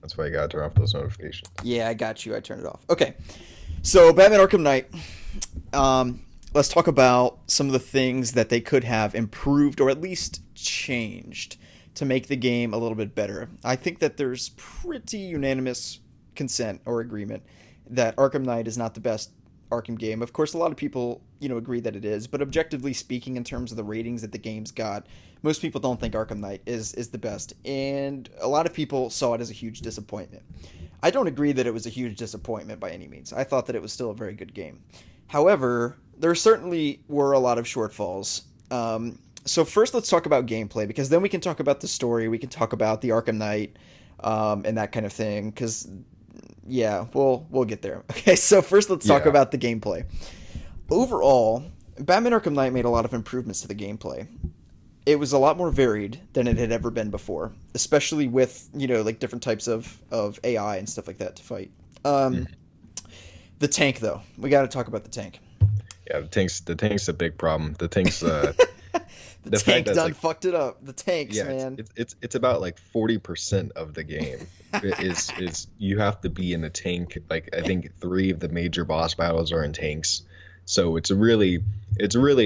That's why you gotta turn off those notifications. Yeah, I got you. I turned it off. Okay. So, Batman Arkham Knight. Let's talk about some of the things that they could have improved or at least changed to make the game a little bit better. I think that there's pretty unanimous consent or agreement that Arkham Knight is not the best Arkham game. Of course, a lot of people, agree that it is, but objectively speaking, in terms of the ratings that the game's got, most people don't think Arkham Knight is the best, and a lot of people saw it as a huge disappointment. I don't agree that it was a huge disappointment by any means. I thought that it was still a very good game. However, there certainly were a lot of shortfalls. So first, let's talk about gameplay, because then we can talk about the story. We can talk about the Arkham Knight and that kind of thing. Because yeah, we'll get there. Okay, so first let's talk about the gameplay. Overall, Batman Arkham Knight made a lot of improvements to the gameplay. It was a lot more varied than it had ever been before, especially with like different types of AI and stuff like that to fight. The tank, though, we got to talk about the tank. Yeah, the tank's a big problem. The tank's the tank done fucked it up. The tanks, man. It's about like 40% of the game is you have to be in the tank. Like I think 3 of the major boss battles are in tanks, so it's really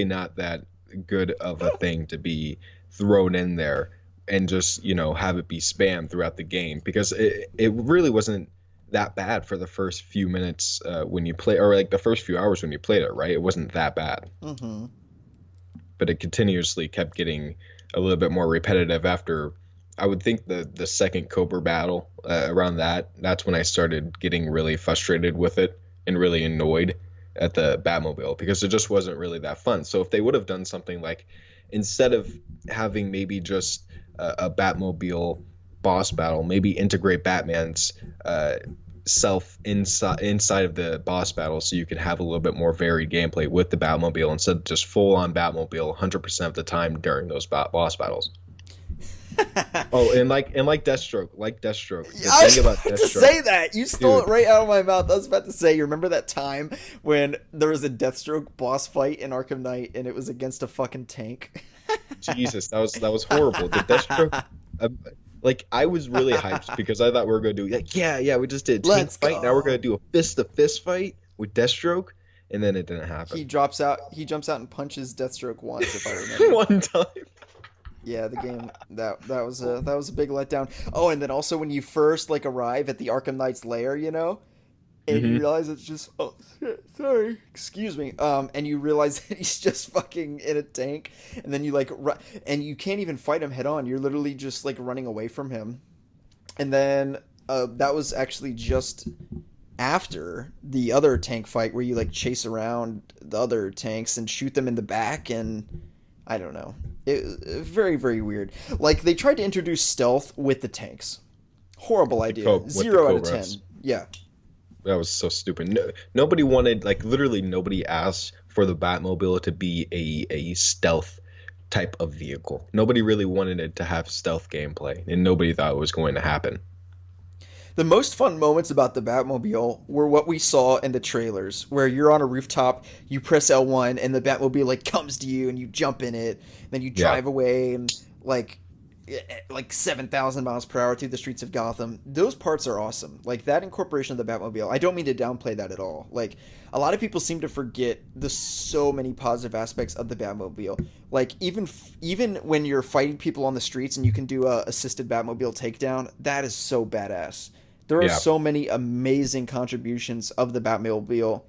not that good of a thing to be thrown in there and just have it be spam throughout the game, because it really wasn't that bad for the first few minutes when you play, or like the first few hours when you played it, right? It wasn't that bad. Mm-hmm. But it continuously kept getting a little bit more repetitive after, I would think, the second Cobra battle. Around that's when I started getting really frustrated with it and really annoyed at the Batmobile, because it just wasn't really that fun. So if they would have done something like, instead of having maybe just a Batmobile boss battle, maybe integrate Batman's self inside of the boss battle, so you can have a little bit more varied gameplay with the Batmobile instead of just full on Batmobile 100% of the time during those boss battles. Oh, and like Deathstroke. The I was thing about about to Deathstroke, say that. You stole dude. it right out of my mouth. I was about to say, you remember that time when there was a Deathstroke boss fight in Arkham Knight and it was against a fucking tank? Jesus, that was horrible. The Deathstroke, like I was really hyped because I thought we were going to do we just did a tank Let's fight. go. Now we're going to do a fist to fist fight with Deathstroke, and then it didn't happen. He jumps out and punches Deathstroke once, if I remember. One time. Yeah, the game that was a big letdown. Oh, and then also when you first arrive at the Arkham Knight's lair, and you realize it's just shit, sorry, excuse me, and you realize that he's just fucking in a tank, and then you and you can't even fight him head on. You're literally just running away from him, and then that was actually just after the other tank fight where you chase around the other tanks and shoot them in the back, and I don't know. Very, very weird. They tried to introduce stealth with the tanks. Horrible idea. 0 out of 10. Yeah. That was so stupid. Nobody wanted, literally nobody asked for the Batmobile to be a stealth type of vehicle. Nobody really wanted it to have stealth gameplay, and nobody thought it was going to happen. The most fun moments about the Batmobile were what we saw in the trailers, where you're on a rooftop, you press L1, and the Batmobile comes to you, and you jump in it, then you drive away, and 7,000 miles per hour through the streets of Gotham. Those parts are awesome. That incorporation of the Batmobile, I don't mean to downplay that at all. A lot of people seem to forget the so many positive aspects of the Batmobile. Even when you're fighting people on the streets and you can do a assisted Batmobile takedown, that is so badass. There are so many amazing contributions of the Batmobile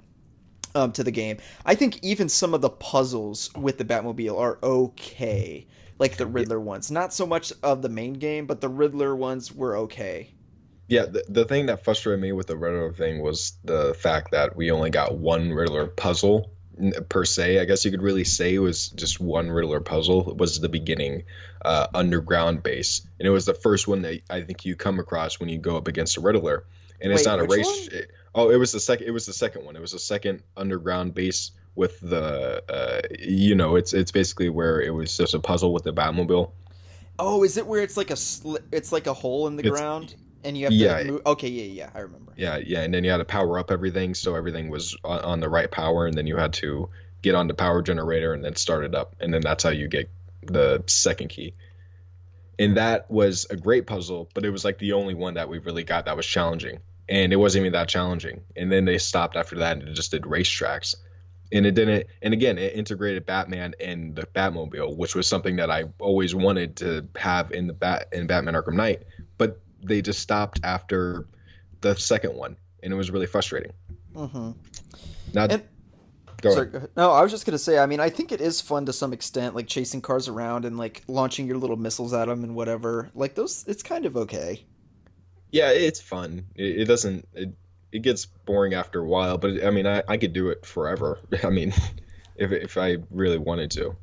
to the game. I think even some of the puzzles with the Batmobile are okay. The Riddler ones. Not so much of the main game, but the Riddler ones were okay. Yeah, the thing that frustrated me with the Riddler thing was the fact that we only got one Riddler puzzle per se. I guess you could really say it was just one Riddler puzzle. It was the beginning underground base, and it was the first one that I think you come across when you go up against a Riddler. And it's not a race. It was the second. It was the second one. It was the second underground base with the it's basically where it was just a puzzle with the Batmobile. Oh, is it where it's it's like a hole in the ground and you have to move? Okay, yeah, I remember. Yeah, and then you had to power up everything so everything was on the right power, and then you had to get on the power generator and then start it up, and then that's how you get the second key. And that was a great puzzle, but it was like the only one that we really got that was challenging. And it wasn't even that challenging. And then they stopped after that and just did racetracks. And it didn't, and again, it integrated Batman and the Batmobile, which was something that I always wanted to have in Batman Arkham Knight. But they just stopped after the second one, and it was really frustrating. Mm-hmm. Now, And go sorry, ahead. go ahead. No, I was just gonna say. I mean, I think it is fun to some extent, like chasing cars around and like launching your little missiles at them and whatever. Like those, it's kind of okay. Yeah, it's fun. It doesn't. It gets boring after a while, but I mean, I could do it forever. I mean, if I really wanted to.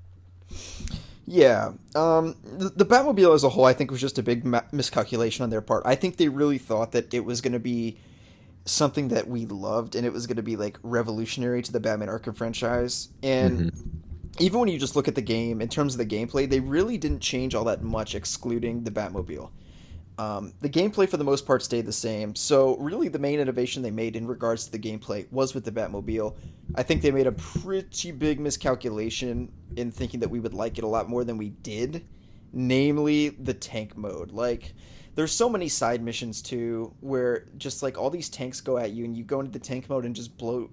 Yeah. The Batmobile as a whole, I think, was just a big miscalculation on their part. I think they really thought that it was going to be something that we loved and it was going to be like revolutionary to the Batman Arkham franchise. And Hmm. even when you just look at the game, in terms of the gameplay, they really didn't change all that much, excluding the Batmobile. The gameplay for the most part stayed the same. So really, the main innovation they made in regards to the gameplay was with the Batmobile. I think they made a pretty big miscalculation in thinking that we would like it a lot more than we did, namely the tank mode. Like, there's so many side missions too, where just like all these tanks go at you, and you go into the tank mode and just blow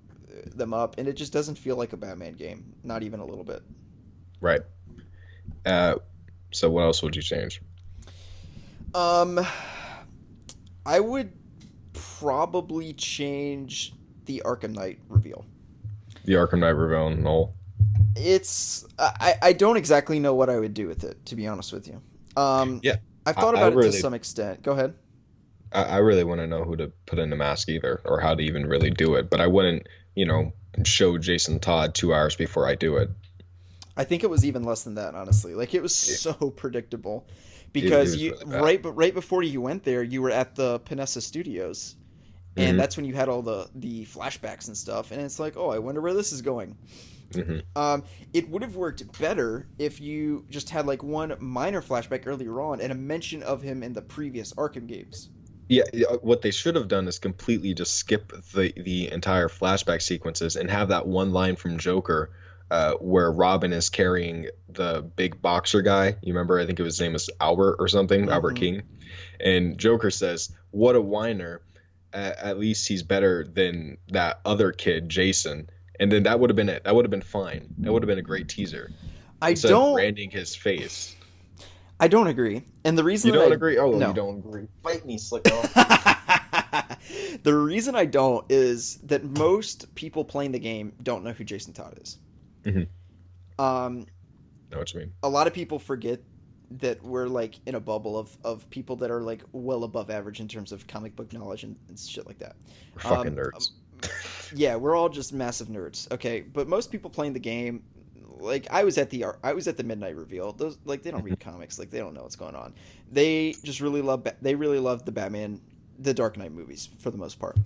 them up, and it just doesn't feel like a Batman game, not even a little bit. Right. Uh, so what else would you change? Um, I would probably change the Arkham Knight reveal. The Arkham Knight Reveal, Noel. I don't exactly know what I would do with it, to be honest with you. Um, Yeah, I've I, thought I about it to really, some extent. Go ahead. I really want to know who to put in the mask either, or how to even really do it. But I wouldn't, show Jason Todd 2 hours before I do it. I think it was even less than that, honestly. Like it was so predictable, It because was you really bad. right before you went there, you were at the Panessa Studios, and Hmm. that's when you had all the flashbacks and stuff. And it's like, oh, I wonder where this is going. Hmm. It would have worked better if you just had like one minor flashback earlier on and a mention of him in the previous Arkham games. Yeah, what they should have done is completely just skip the entire flashback sequences and have that one line from Joker, where Robin is carrying the big boxer guy. You remember? I think his name is Albert or something, Albert Mm-hmm. King. And Joker says, "What a whiner! At least he's better than that other kid, Jason." And then that would have been it. That would have been fine. That would have been a great teaser I instead of don't. branding his face. I don't agree, and the reason You that don't I agree? Oh, you no. don't agree. Fight me, Slicko. The reason I don't is that most people playing the game don't know who Jason Todd is. Hmm. Um, Know what you mean? a lot of people forget that we're like in a bubble of people that are like well above average in terms of comic book knowledge and shit like that. We're fucking Um, nerds. yeah, we're all just massive nerds. Okay, but most people playing the game, like I was at the midnight reveal. Those like they don't read comics, like they don't know what's going on. They just really love the Batman, the Dark Knight movies for the most part.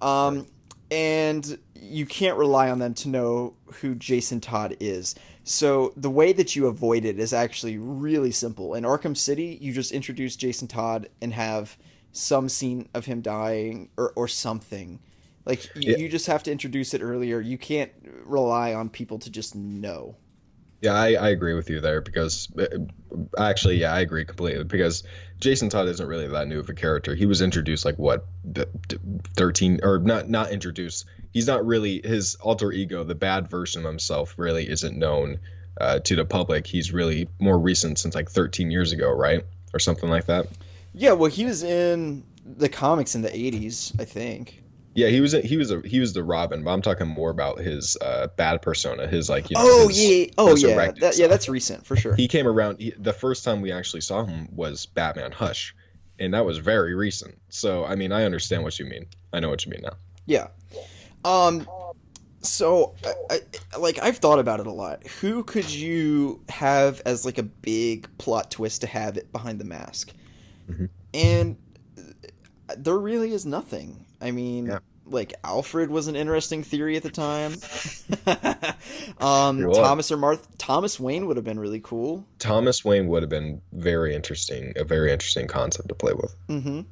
Right. Um, and you can't rely on them to know who Jason Todd is. So the way that you avoid it is actually really simple. In Arkham City, you just introduce Jason Todd and have some scene of him dying or something. Like Yeah, you just have to introduce it earlier. You can't rely on people to just know. yeah, I agree with you there because actually, yeah, I agree completely because Jason Todd isn't really that new of a character. He was introduced like what, 13 or not introduced. He's not really his alter ego, the bad version of himself really isn't known to the public. He's really more recent since like 13 years ago, right? Or something like that. Yeah, well, he was in the comics in the '80s, I think. Yeah, he was the Robin, but I'm talking more about his bad persona, his like Oh his yeah, oh yeah, resurrected yeah, self. that's recent for sure. He came around. The first time we actually saw him was Batman Hush, and that was very recent. So I mean, I understand what you mean. I know what you mean now. Yeah. Um. So, like I've thought about it a lot. Who could you have as like a big plot twist to have it behind the mask? Hmm. And there really is nothing. I mean, Yeah, like Alfred was an interesting theory at the time. it was. Thomas Wayne would have been really cool. Thomas Wayne would have been very interesting, a very interesting concept to play with, Mm-hmm. and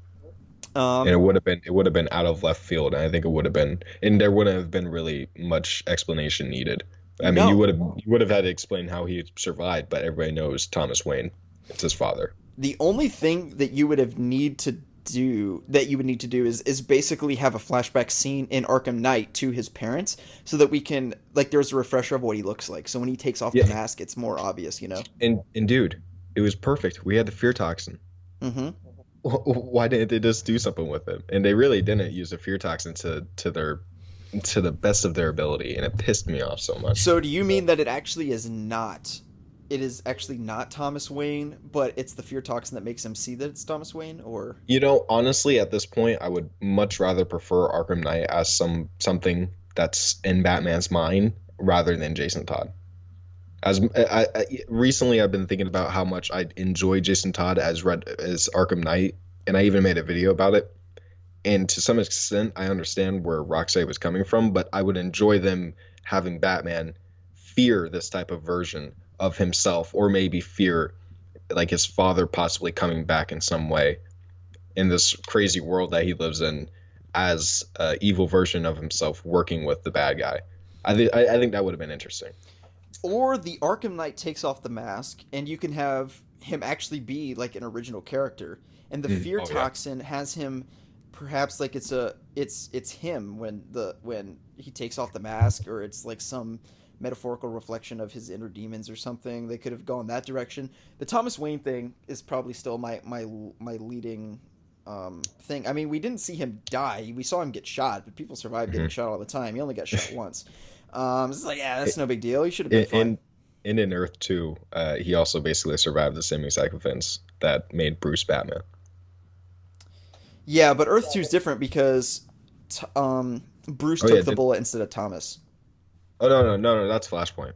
Um, it would have been out of left field, and I think it would have been, and there wouldn't have been really much explanation needed. I mean, you no, would have you would have had to explain how he survived, but everybody knows Thomas Wayne. It's his father. The only thing that you would have need to do that you would need to do is basically have a flashback scene in Arkham Knight to his parents so that we can like there's a refresher of what he looks like. So when he takes off Yeah, the mask, it's more obvious, you know. and dude, it was perfect. We had the fear toxin. Mm-hmm. Why didn't they just do something with it? And they really didn't use the fear toxin to the best of their ability, and it pissed me off so much. So do you mean that it actually is not? It is actually not Thomas Wayne, but it's the fear toxin that makes him see that it's Thomas Wayne, or You know, honestly, at this point, I would much rather prefer Arkham Knight as something that's in Batman's mind rather than Jason Todd. Recently, I've been thinking about how much I enjoy Jason Todd as Arkham Knight, and I even made a video about it. And to some extent, I understand where Rocksteady was coming from, but I would enjoy them having Batman fear this type of version of himself, or maybe fear like his father possibly coming back in some way in this crazy world that he lives in as an evil version of himself working with the bad guy. I think that would have been interesting. or the Arkham Knight takes off the mask, and you can have him actually be like an original character, and the fear Oh yeah. toxin has him perhaps like it's him when he takes off the mask, or it's like some metaphorical reflection of his inner demons or something. They could have gone that direction. The Thomas Wayne thing is probably still my leading thing. I mean, we didn't see him die. We saw him get shot, but people survive getting shot all the time. He only got shot once. It's like, yeah, that's no big deal. He should have been fine. In Earth 2, he also basically survived the same exact events that made Bruce Batman. Yeah, but Earth 2 is different because Bruce Oh yeah, took the bullet instead of Thomas. oh no, that's Flashpoint.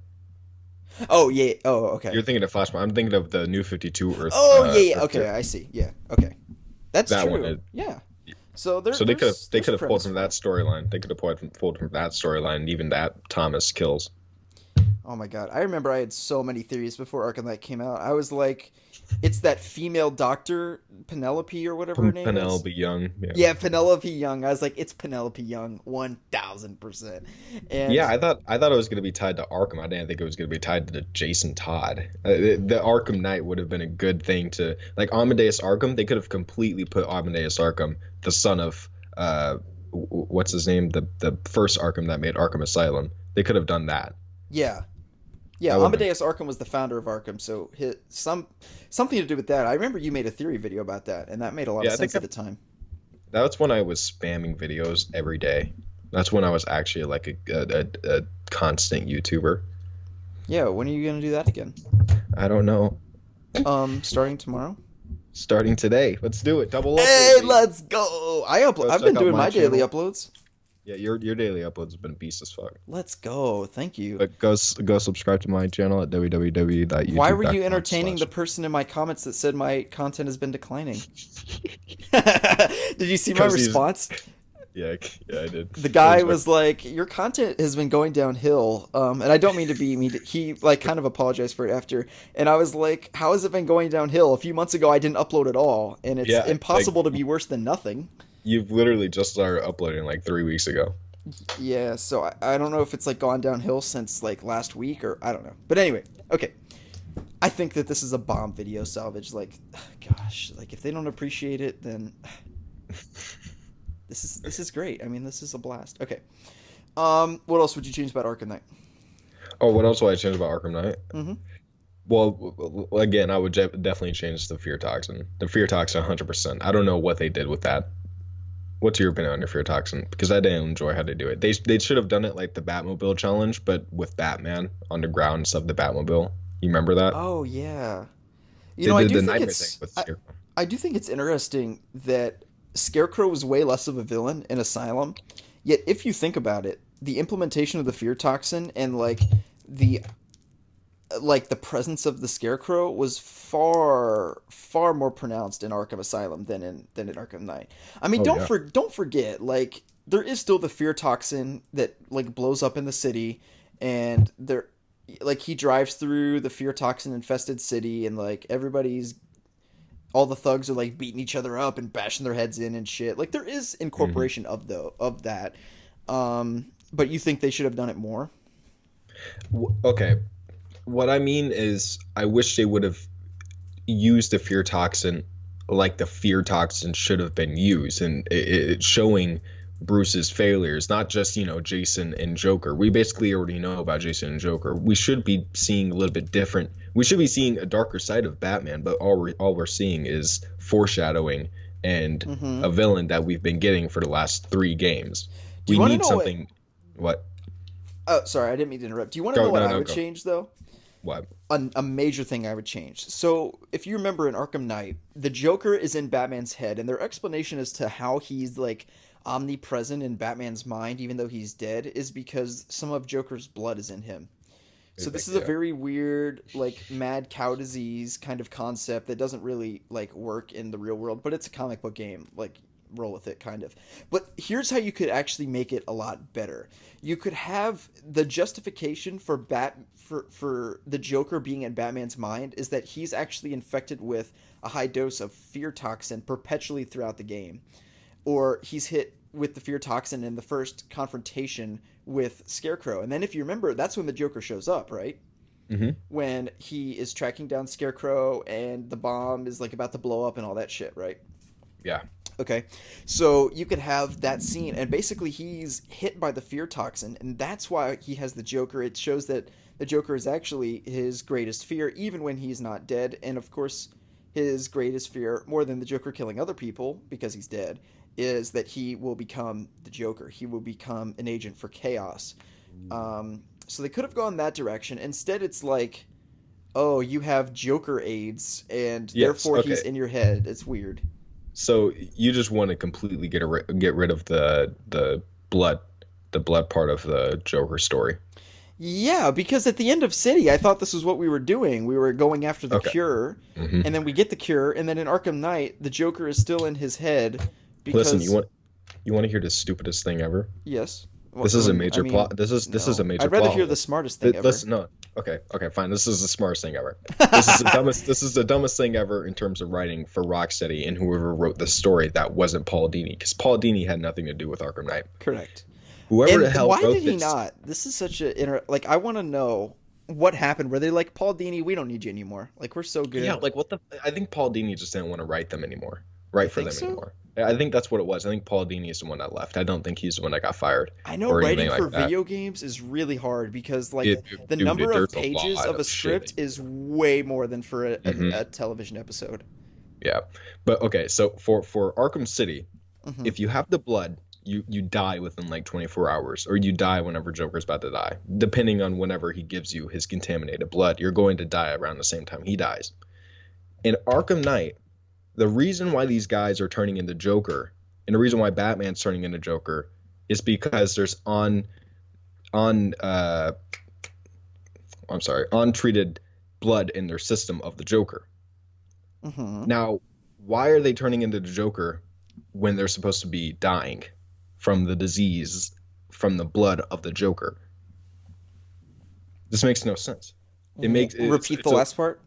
Oh, yeah. Oh, okay. You're thinking of Flashpoint. I'm thinking of the New 52 Earth. Oh, yeah. Earth 2. Okay, I see. Yeah. Okay. That's That true. one. Yeah. So there, So they there's could have pulled premise from for that storyline. They could have pulled from that storyline, and even that Thomas kills. Oh my god. I remember I had so many theories before Arkham Knight came out. I was like, it's that female doctor, Penelope or whatever her name is. Penelope Young. Yeah. Yeah, Penelope Young. I was like, it's Penelope Young, 1000%. And Yeah, I thought it was going to be tied to Arkham. I didn't think it was going to be tied to Jason Todd. The Arkham Knight would have been a good thing to like Amadeus Arkham. They could have completely put Amadeus Arkham, the son of what's his name, the first Arkham that made Arkham Asylum. They could have done that. yeah. Yeah, That would have been. Amadeus Arkham was the founder of Arkham, so something to do with that. I remember you made a theory video about that, and that made a lot of Yeah, I think sense at the time. that's when I was spamming videos every day. That's when I was actually like a constant YouTuber. Yeah, when are you gonna do that again? I don't know. Starting tomorrow. Starting today. Let's do it. Double Hey, upload. Baby. let's go! Go I've been check out doing my my daily channel. uploads. Yeah, your daily uploads have been beast as fuck. Let's go. Thank you. But go subscribe to my channel at www.youtube.com. Why were you entertaining the person in my comments that said my content has been declining? Did you see my 'Cause he's- response? Yeah, I did. The guy was like, "Your content has been going downhill," and I don't mean to be mean. He like kind of apologized for it after, and I was like, "How has it been going downhill? A few months ago, I didn't upload at all, and it's Yeah, impossible like, to be worse than nothing." You've literally just started uploading like 3 weeks ago. Yeah, so I don't know if it's like gone downhill since like last week or I don't know. But anyway, okay. I think that this is a bomb video, Salvage. Like, gosh, like if they don't appreciate it, then this is great. I mean, this is a blast. Okay. What else would you change about Arkham Knight? Oh, what else would I change about Arkham Knight? Mm-hmm. Well, again, I would definitely change the fear toxin. The fear toxin, 100%. I don't know what they did with that. What's your opinion on your fear toxin? Because I didn't enjoy how they do it. They should have done it like the Batmobile challenge, but with Batman on the grounds of the Batmobile. You remember that? Oh yeah. You They know, I did do the think nightmare it's thing with Scarecrow. I do think it's interesting that Scarecrow was way less of a villain in Asylum. Yet if you think about it, the implementation of the fear toxin and the the presence of the Scarecrow was far more pronounced in Arkham Asylum than in Arkham Knight. I mean, Oh yeah. don't forget, like there is still the fear toxin that like blows up in the city, and there like he drives through the fear toxin infested city, and like all the thugs are like beating each other up and bashing their heads in and shit. Like there is incorporation of that. But you think they should have done it more? Okay. What I mean is, I wish they would have. use the fear toxin like the fear toxin should have been used, and it's showing Bruce's failures, not just, Jason and Joker. We basically already know about Jason and Joker. We should be seeing a little bit different. We should be seeing a darker side of Batman, but all we're seeing is foreshadowing and a villain that we've been getting for the last 3 games. Do you We want to need know something. What? Oh, sorry, I didn't mean to interrupt. Do you want to Go, know what no, I no, would go. change though? What? A major thing I would change. So, if you remember in Arkham Knight, the Joker is in Batman's head, and their explanation as to how he's like omnipresent in Batman's mind, even though he's dead, is because some of Joker's blood is in him. So this is a Yeah. very weird, like mad cow disease kind of concept that doesn't really like work in the real world, but it's a comic book game. Like roll with it kind of. But here's how you could actually make it a lot better. You could have the justification for for the Joker being in Batman's mind is that he's actually infected with a high dose of fear toxin perpetually throughout the game, or he's hit with the fear toxin in the first confrontation with Scarecrow. And then if you remember, that's when the Joker shows up, right? Hmm. When he is tracking down Scarecrow and the bomb is like about to blow up and all that shit, right? Yeah. Okay, so you could have that scene, and basically he's hit by the fear toxin, and that's why he has the Joker. It shows that the Joker is actually his greatest fear, even when he's not dead. And of course, his greatest fear, more than the Joker killing other people because he's dead, is that he will become the Joker. He will become an agent for chaos. So they could have gone that direction. Instead, it's like, oh, you have Joker AIDS, and Yes. therefore Okay. he's in your head. It's weird. So you just want to completely get rid of blood, the blood part of the Joker story. Yeah, because at the end of City, I thought this was what we were doing. We were going after the Okay. cure, Hmm. and then we get the cure, and then in Arkham Knight, the Joker is still in his head Listen, because you want to hear the stupidest thing ever? yes. This is a I major mean, plot. This is a no. major I'd rather plot hear hole. the smartest thing ever. Listen, no. Okay, fine. This is the smartest thing ever. This is the dumbest. This is the dumbest thing ever in terms of writing for Rocksteady and whoever wrote the story that wasn't Paul Dini, because Paul Dini had nothing to do with Arkham Knight. Correct. Whoever And the hell why wrote did he this, not? This is such a like. I want to know what happened. Were they like, Paul Dini, we don't need you anymore. Like we're so good. yeah, like what the? I think Paul Dini just didn't want to write them anymore. Write for think them so? anymore. I think that's what it was. I think Paul Dini is the one that left. I don't think he's the one that got fired I know or writing anything for like that. video games is really hard because like the Dude, number of there's pages lot of a shit. script is way more than for Mhm. a television episode. Yeah, but okay. So for Arkham City, Hmm. if you have the blood, you die within like 24 hours, or you die whenever Joker's about to die, depending on whenever he gives you his contaminated blood. You're going to die around the same time he dies. In Arkham Knight, the reason why these guys are turning into Joker, and the reason why Batman's turning into Joker, is because there's on untreated blood in their system of the Joker. Hmm. Now, why are they turning into the Joker when they're supposed to be dying from the disease from the blood of the Joker? This makes no sense. It makes Repeat the last part.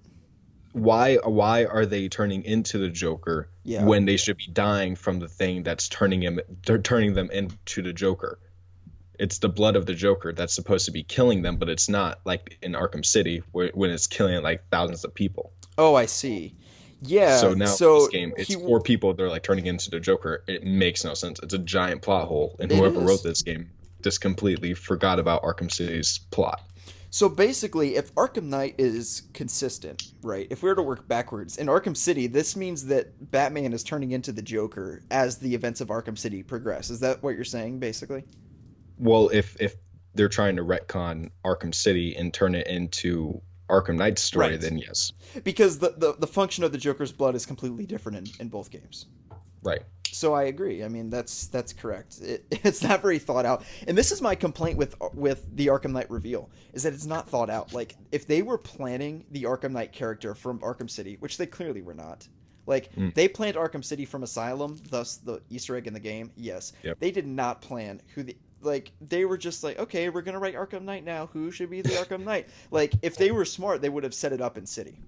why are they turning into the Joker Yeah. when they should be dying from the thing that's turning them into the Joker? It's the blood of the Joker that's supposed to be killing them, but it's not, like in Arkham City when it's killing like thousands of people. Oh, I see. Yeah. So now in So this game, it's 4 people they're like turning into the Joker. It makes no sense. It's a giant plot hole, and It whoever is. wrote this game just completely forgot about Arkham City's plot. So basically, if Arkham Knight is consistent, right? If we were to work backwards in Arkham City, this means that Batman is turning into the Joker as the events of Arkham City progress. Is that what you're saying, basically? Well, if they're trying to retcon Arkham City and turn it into Arkham Knight's story, Right. then yes, Because the function of the Joker's blood is completely different in both games. right. So I agree. I mean, that's correct. It's not very thought out, and this is my complaint with the Arkham Knight reveal is that it's not thought out. Like if they were planning the Arkham Knight character from Arkham City, which they clearly were not. Like they planned Arkham City from Asylum, thus the Easter egg in the game. Yes, Yep. they did not plan who the like. They were just like, okay, we're gonna write Arkham Knight now. Who should be the Arkham Knight? Like if they were smart, they would have set it up in City.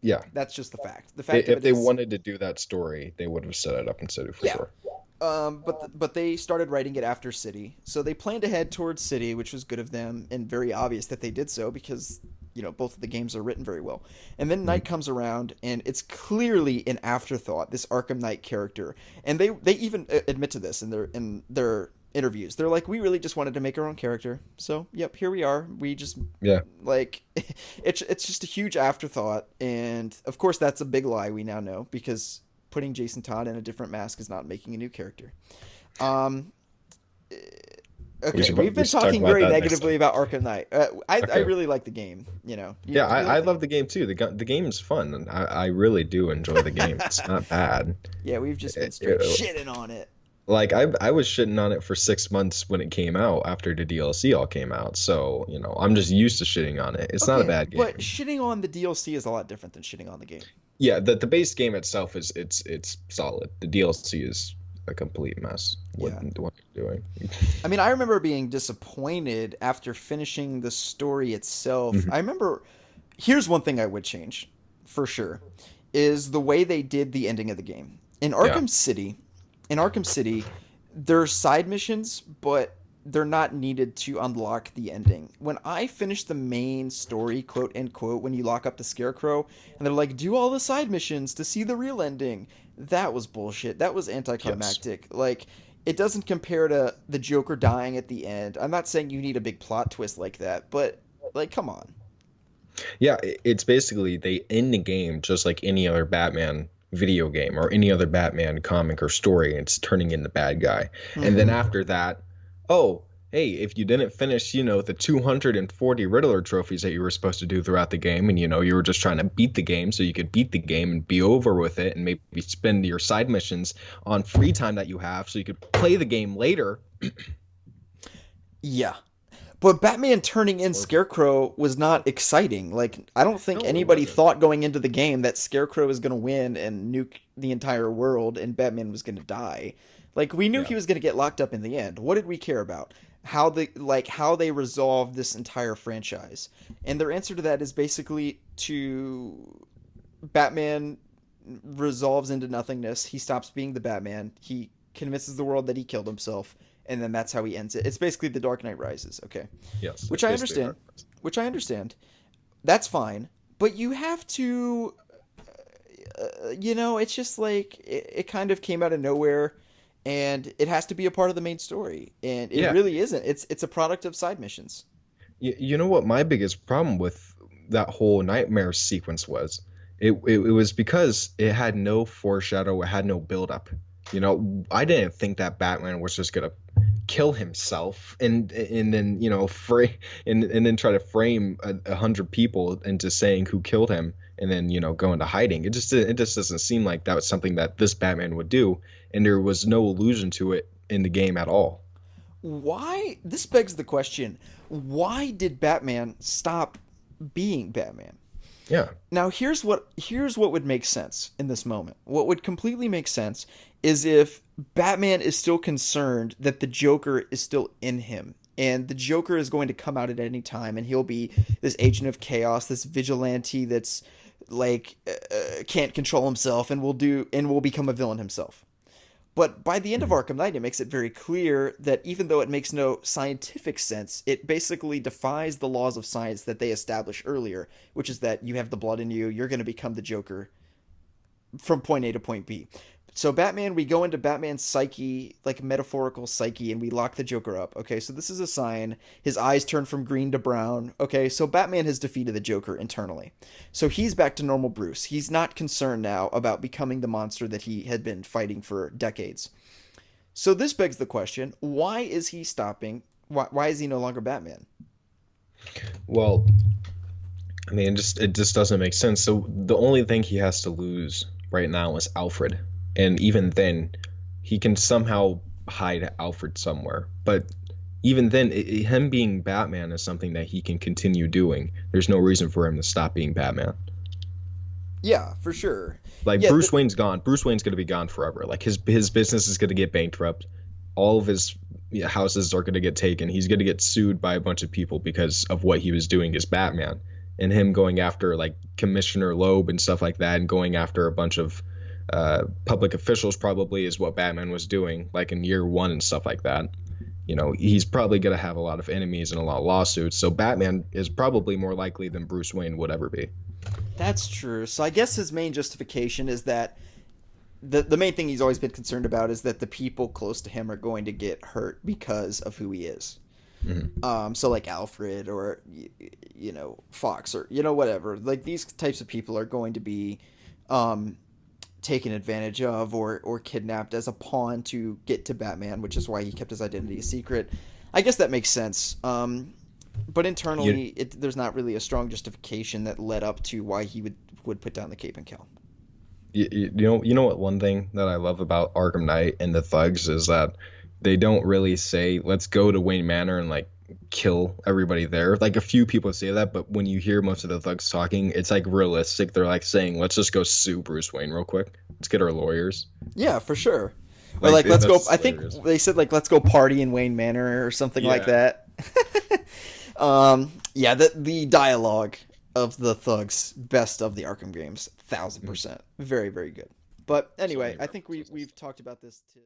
Yeah. That's just the fact. The fact of If it they is- wanted to do that story, they would have set it up in City for Yeah. sure. But they started writing it after City, so they planned to head towards City, which was good of them and very obvious that they did so because both of the games are written very well. And then Knight comes around, and it's clearly an afterthought, this Arkham Knight character. And they even admit to this in their interviews. They're like, we really just wanted to make our own character. So, yep, here we are. We just Yeah. like it's just a huge afterthought, and of course that's a big lie we now know, because putting Jason Todd in a different mask is not making a new character. Um Okay, we've been talking very negatively about Arkham Knight. I really like the game. Yeah, You I like love the game too. The game is fun, and I really do enjoy the game. It's not bad. Yeah, we've just been straight shitting on it. Like I was shitting on it for 6 months when it came out after the DLC all came out. So I'm just used to shitting on it. It's not a bad game. But shitting on the DLC is a lot different than shitting on the game. Yeah, the base game itself it's solid. The DLC is a complete mess. What you're doing. I mean, I remember being disappointed after finishing the story itself. I remember, here's one thing I would change, for sure, is the way they did the ending of the game. In Arkham City, there's side missions, but they're not needed to unlock the ending. When I finished the main story, quote unquote, when you lock up the Scarecrow, and they're like, do all the side missions to see the real ending, that was bullshit. That was anticlimactic. Yes. Like, it doesn't compare to the Joker dying at the end. I'm not saying you need a big plot twist like that, but, like, come on. Yeah, it's basically they end the game just like any other Batman video game or any other Batman comic or story. It's turning in the bad guy. And then after that, oh, hey, if you didn't finish, the 240 Riddler trophies that you were supposed to do throughout the game, and, you were just trying to beat the game so you could beat the game and be over with it and maybe spend your side missions on free time that you have so you could play the game later. Yeah. But Batman turning in Scarecrow was not exciting. Like, I don't think anybody thought going into the game that Scarecrow was going to win and nuke the entire world and Batman was going to die. Like, we knew he was going to get locked up in the end. What did we care about? How they resolved this entire franchise. And their answer to that is basically to Batman resolves into nothingness. He stops being the Batman. He convinces the world that he killed himself. And then that's how he ends it. It's basically The Dark Knight Rises, okay? Yes. Which I understand. That's fine. But you have to... it's just like... It kind of came out of nowhere. And it has to be a part of the main story. And it really isn't. It's a product of side missions. You know what my biggest problem with that whole nightmare sequence was? It was because it had no foreshadow. It had no build-up. I didn't think that Batman was just going to kill himself and then and then try to frame 100 people into saying who killed him and then go into hiding. It just doesn't seem like that was something that this Batman would do, and there was no allusion to it in the game at all. Why? This begs the question, why did Batman stop being Batman? Yeah. Now here's what would make sense in this moment. What would completely make sense is if Batman is still concerned that the Joker is still in him, and the Joker is going to come out at any time, and he'll be this agent of chaos, this vigilante that's like can't control himself and will become a villain himself. But by the end of Arkham Knight, it makes it very clear that even though it makes no scientific sense, it basically defies the laws of science that they established earlier, which is that you have the blood in you, you're going to become the Joker from point A to point B. So Batman, we go into Batman's psyche, like metaphorical psyche, and we lock the Joker up. Okay, so this is a sign. His eyes turn from green to brown. Okay, so Batman has defeated the Joker internally. So he's back to normal Bruce. He's not concerned now about becoming the monster that he had been fighting for decades. So this begs the question, why is he stopping? Why is he no longer Batman? Well, I mean, it just doesn't make sense. So the only thing he has to lose right now is Alfred. And even then, he can somehow hide Alfred somewhere. But even then, him being Batman is something that he can continue doing. There's no reason for him to stop being Batman. Yeah, for sure. Like, Bruce Wayne's gone. Bruce Wayne's going to be gone forever. Like, his business is going to get bankrupt. All of his houses are going to get taken. He's going to get sued by a bunch of people because of what he was doing as Batman. And him going after, like, Commissioner Loeb and stuff like that, and going after a bunch of public officials probably is what Batman was doing, like in year one and stuff like that. he's probably going to have a lot of enemies and a lot of lawsuits. So Batman is probably more likely than Bruce Wayne would ever be. That's true. So I guess his main justification is that the main thing he's always been concerned about is that the people close to him are going to get hurt because of who he is. Hmm. So like Alfred or Fox or whatever. Like these types of people are going to be taken advantage of or kidnapped as a pawn to get to Batman, which is why he kept his identity a secret. I guess that makes sense. But You, internally, there's not really a strong justification that led up to why he would put down the cape and kill. you know what? One thing that I love about Arkham Knight and the thugs is that they don't really say, "Let's go to Wayne Manor and like kill everybody there." Like a few people say that, but when you hear most of the thugs talking, it's like realistic. They're like saying, "Let's just go sue Bruce Wayne real quick. Let's get our lawyers." Yeah, for sure. Or Like like, let's go. that's I think hilarious. they said like, let's go party in Wayne Manor or something like Yeah. that. Yeah, the dialogue of the thugs, best of the Arkham games, 1000%, very very good. But So anyway, many I think references. we've talked about this too.